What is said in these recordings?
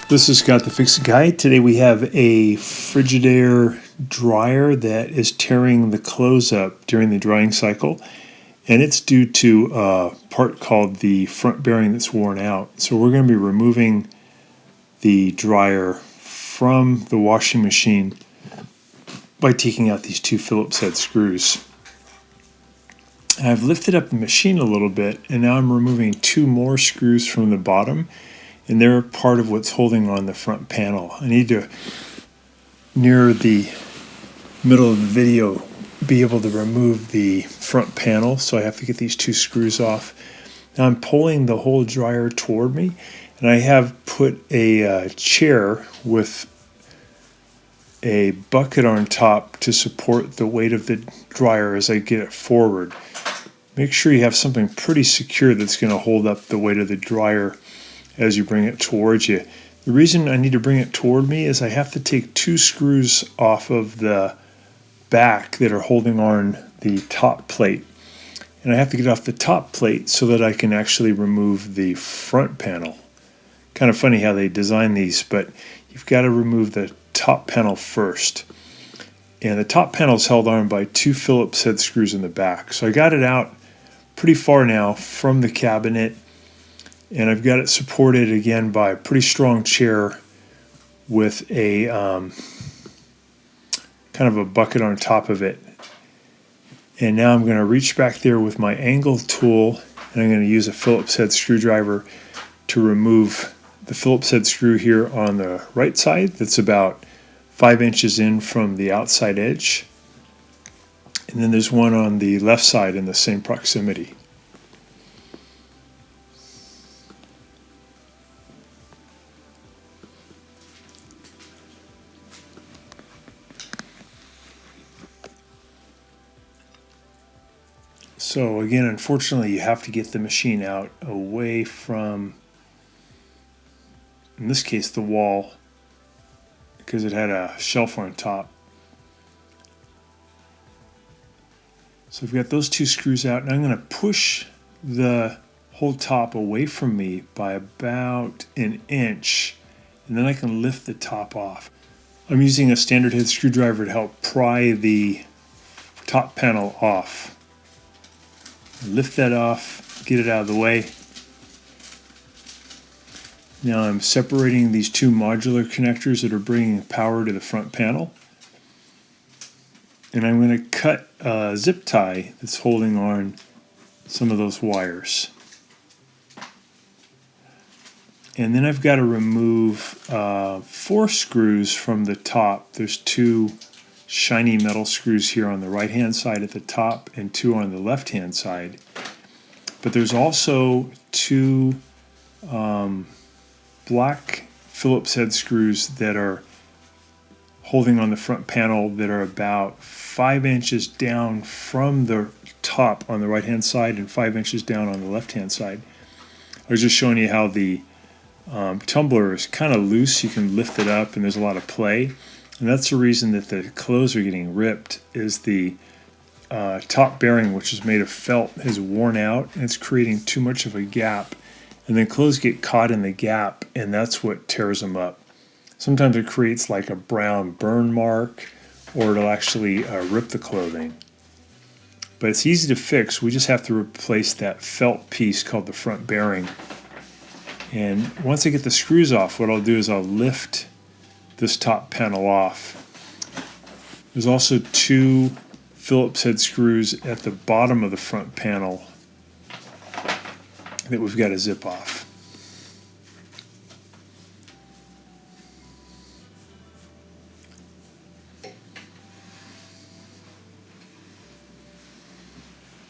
This is Scott the Fix Guy. Today we have a Frigidaire dryer that is tearing the clothes up during the drying cycle, and it's due to a part called the front bearing that's worn out. So we're going to be removing the dryer from the washing machine by taking out these two Phillips head screws. And I've lifted up the machine a little bit, and now I'm removing two more screws from the bottom, and they're part of what's holding on the front panel. I need to, near the middle of the video, be able to remove the front panel, so I have to get these two screws off. Now I'm pulling the whole dryer toward me, and I have put a chair with a bucket on top to support the weight of the dryer as I get it forward. Make sure you have something pretty secure that's going to hold up the weight of the dryer as you bring it towards you. The reason I need to bring it toward me is I have to take two screws off of the back that are holding on the top plate. And I have to get off the top plate so that I can actually remove the front panel. Kind of funny how they design these, but you've got to remove the top panel first. And the top panel is held on by two Phillips head screws in the back. So I got it out pretty far now from the cabinet, and I've got it supported again by a pretty strong chair with a kind of a bucket on top of it. And now I'm going to reach back there with my angle tool, and I'm going to use a Phillips head screwdriver to remove the Phillips head screw here on the right side that's about 5 inches in from the outside edge. And then there's one on the left side in the same proximity. So again, unfortunately, you have to get the machine out away from, in this case, the wall, because it had a shelf on top. So I've got those two screws out, and I'm going to push the whole top away from me by about an inch, and then I can lift the top off. I'm using a standard head screwdriver to help pry the top panel off. Lift that off, get it out of the way. Now I'm separating these two modular connectors that are bringing power to the front panel. And I'm going to cut a zip tie that's holding on some of those wires. And then I've got to remove 4 screws from the top. There's 2 shiny metal screws here on the right hand side at the top and 2 on the left hand side. But there's also 2 black Phillips head screws that are holding on the front panel that are about 5 inches down from the top on the right hand side and 5 inches down on the left hand side. I was just showing you how the tumbler is kind of loose. You can lift it up and there's a lot of play. And that's the reason that the clothes are getting ripped, is the top bearing, which is made of felt, has worn out and it's creating too much of a gap. And then clothes get caught in the gap, and that's what tears them up. Sometimes it creates like a brown burn mark, or it'll actually rip the clothing. But it's easy to fix. We just have to replace that felt piece called the front bearing. And once I get the screws off, what I'll do is I'll lift this top panel off. There's also 2 Phillips head screws at the bottom of the front panel that we've got to zip off.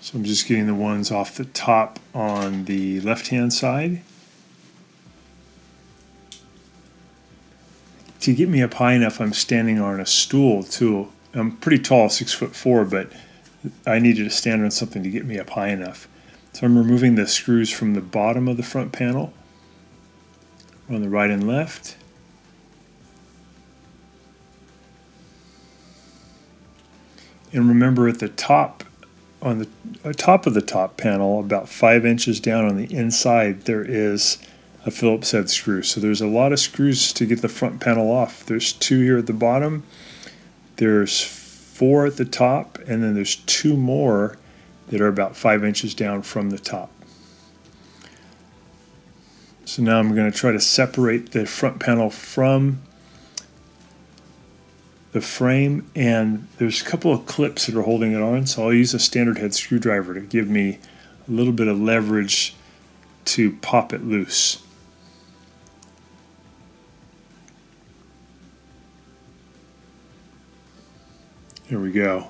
So I'm just getting the ones off the top on the left-hand side. To get me up high enough, I'm standing on a stool too. I'm pretty tall, 6'4", but I needed to stand on something to get me up high enough. So I'm removing the screws from the bottom of the front panel on the right and left. And remember, at the top, on the top of the top panel, about 5 inches down on the inside, there is a Phillips head screw. So there's a lot of screws to get the front panel off. There's 2 here at the bottom, there's 4 at the top, and then there's 2 more that are about 5 inches down from the top. So now I'm going to try to separate the front panel from the frame, and there's a couple of clips that are holding it on, so I'll use a standard head screwdriver to give me a little bit of leverage to pop it loose. There we go.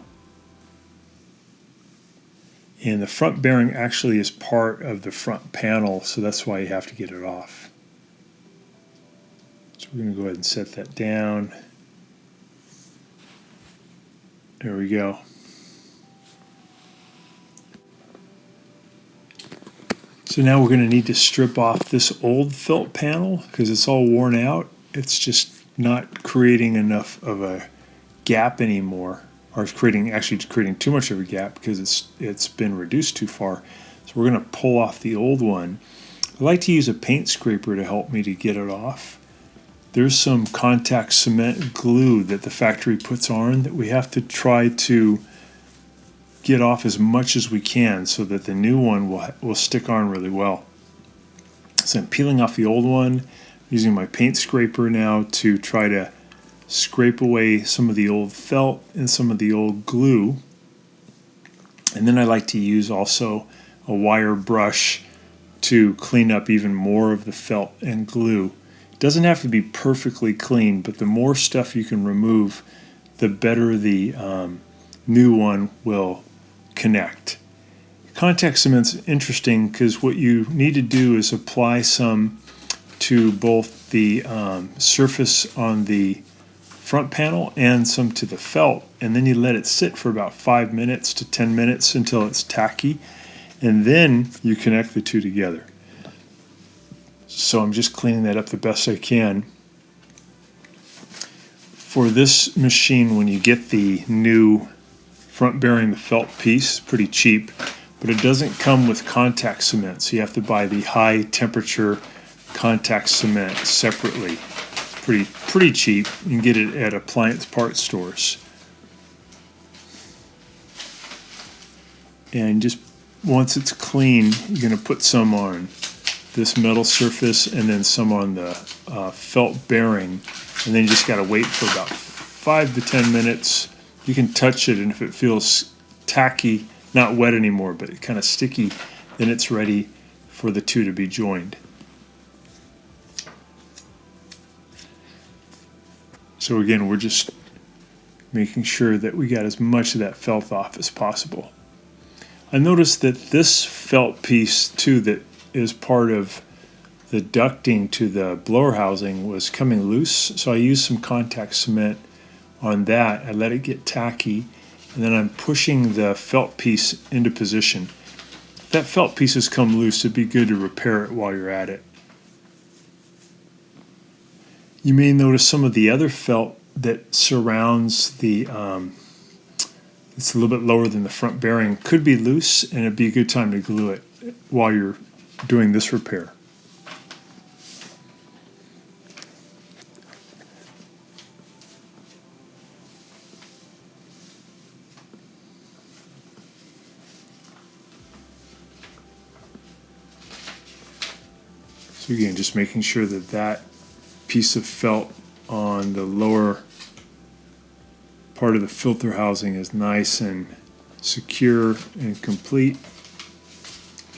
And the front bearing actually is part of the front panel, so that's why you have to get it off. So we're going to go ahead and set that down. There we go. So now we're going to need to strip off this old felt panel because it's all worn out. It's just not creating enough of a gap anymore, or it's actually creating too much of a gap because it's been reduced too far. So we're going to pull off the old one. I like to use a paint scraper to help me to get it off. There's some contact cement glue that the factory puts on that we have to try to get off as much as we can so that the new one will stick on really well. So I'm peeling off the old one, using my paint scraper now to try to scrape away some of the old felt and some of the old glue. And then I like to use also a wire brush to clean up even more of the felt and glue. It doesn't have to be perfectly clean, but the more stuff you can remove, the better the new one will connect. Contact cement's interesting because what you need to do is apply some to both the surface on the front panel and some to the felt, and then you let it sit for about 5 minutes to 10 minutes until it's tacky, and then you connect the two together. So I'm just cleaning that up the best I can. For this machine, when you get the new front bearing, the felt piece, pretty cheap, but it doesn't come with contact cement, so you have to buy the high temperature contact cement separately. Pretty cheap. You can get it at appliance parts stores. And just once it's clean, you're going to put some on this metal surface and then some on the felt bearing, and then you just got to wait for about 5 to 10 minutes. You can touch it, and if it feels tacky, not wet anymore, but kind of sticky, then it's ready for the two to be joined. So again, we're just making sure that we got as much of that felt off as possible. I noticed that this felt piece too that is part of the ducting to the blower housing was coming loose, so I used some contact cement on that. I let it get tacky, and then I'm pushing the felt piece into position. If that felt piece has come loose, it'd be good to repair it while you're at it. You may notice some of the other felt that surrounds the, it's a little bit lower than the front bearing, could be loose, and it'd be a good time to glue it while you're doing this repair. So again, just making sure that that piece of felt on the lower part of the filter housing is nice and secure and complete.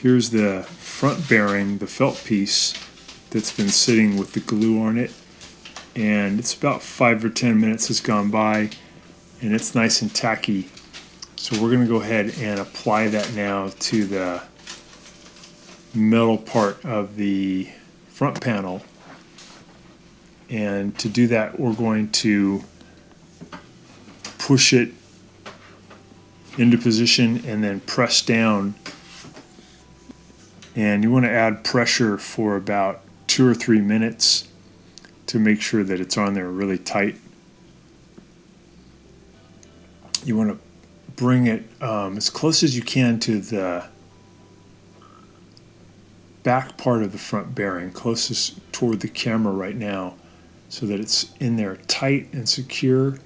Here's the front bearing, the felt piece that's been sitting with the glue on it, and it's about 5 or 10 minutes has gone by and it's nice and tacky. So we're going to go ahead and apply that now to the metal part of the front panel. And to do that, we're going to push it into position and then press down. And you want to add pressure for about 2 or 3 minutes to make sure that it's on there really tight. You want to bring it as close as you can to the back part of the front bearing, closest toward the camera right now, so that it's in there tight and secure.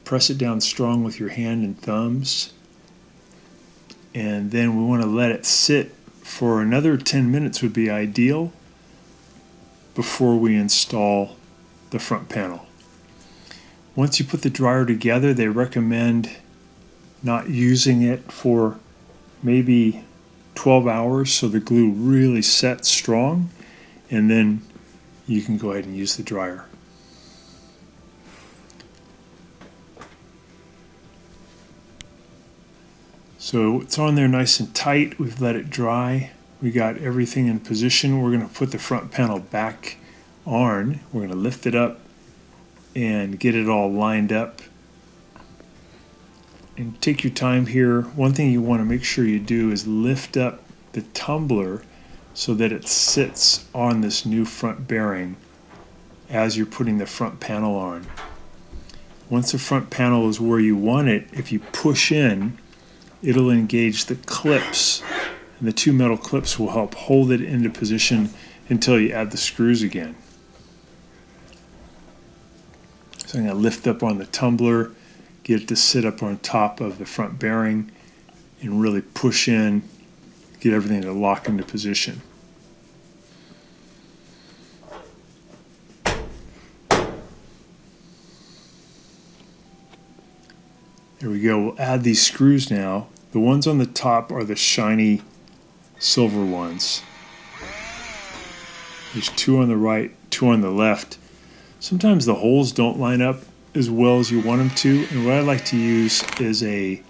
Press it down strong with your hand and thumbs. And then we want to let it sit for another 10 minutes would be ideal before we install the front panel. Once you put the dryer together, they recommend not using it for maybe 12 hours so the glue really sets strong, and then you can go ahead and use the dryer. So it's on there nice and tight. We've let it dry. We got everything in position. We're going to put the front panel back on. We're going to lift it up and get it all lined up. And take your time here. One thing you want to make sure you do is lift up the tumbler so that it sits on this new front bearing as you're putting the front panel on. Once the front panel is where you want it, if you push in, it'll engage the clips, and the two metal clips will help hold it into position until you add the screws again. So I'm going to lift up on the tumbler, get it to sit up on top of the front bearing, and really push in, get everything to lock into position. There we go. We'll add these screws now. The ones on the top are the shiny silver ones. There's two on the right, two on the left. Sometimes the holes don't line up as well as you want them to, and what I like to use is a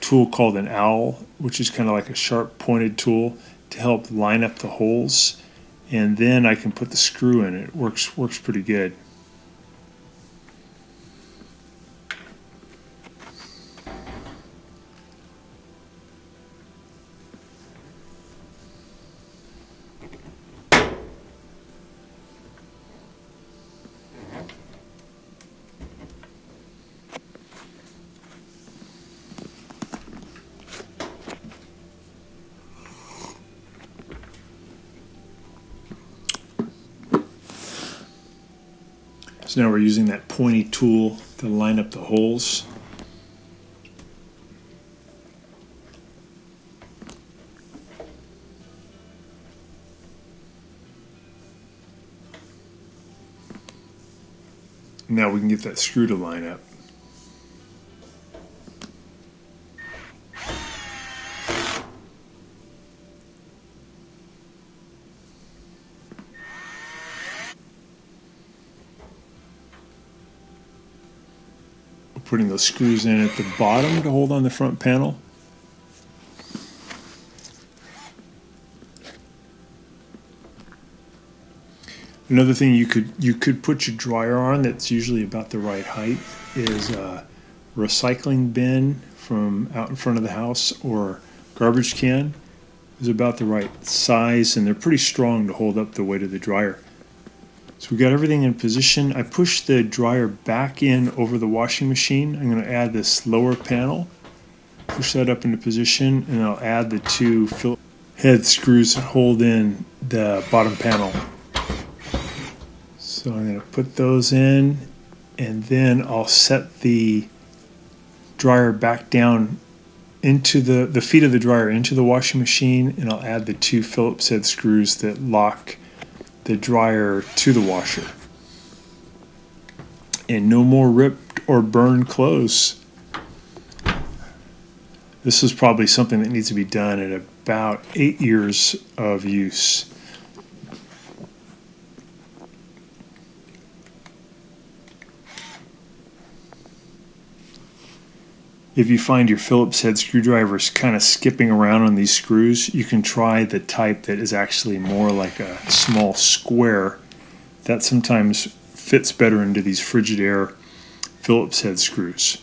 tool called an owl, which is kind of like a sharp pointed tool to help line up the holes, and then I can put the screw in. It works pretty good. So now we're using that pointy tool to line up the holes. Now we can get that screw to line up. Putting those screws in at the bottom to hold on the front panel. Another thing you could put your dryer on that's usually about the right height is a recycling bin from out in front of the house, or garbage can is about the right size, and they're pretty strong to hold up the weight of the dryer. So we got everything in position. I pushed the dryer back in over the washing machine. I'm going to add this lower panel, push that up into position, and I'll add the two Phillips head screws that hold in the bottom panel. So I'm going to put those in, and then I'll set the dryer back down into the feet of the dryer into the washing machine, and I'll add the two Phillips head screws that lock the dryer to the washer. And no more ripped or burned clothes. This is probably something that needs to be done at about 8 years of use. If you find your Phillips head screwdrivers kind of skipping around on these screws, you can try the type that is actually more like a small square. That sometimes fits better into these Frigidaire Phillips head screws.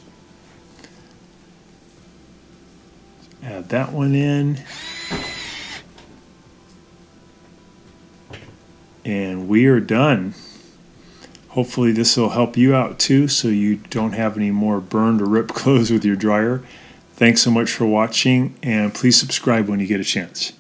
Add that one in. And we are done. Hopefully this will help you out too, so you don't have any more burned or ripped clothes with your dryer. Thanks so much for watching, and please subscribe when you get a chance.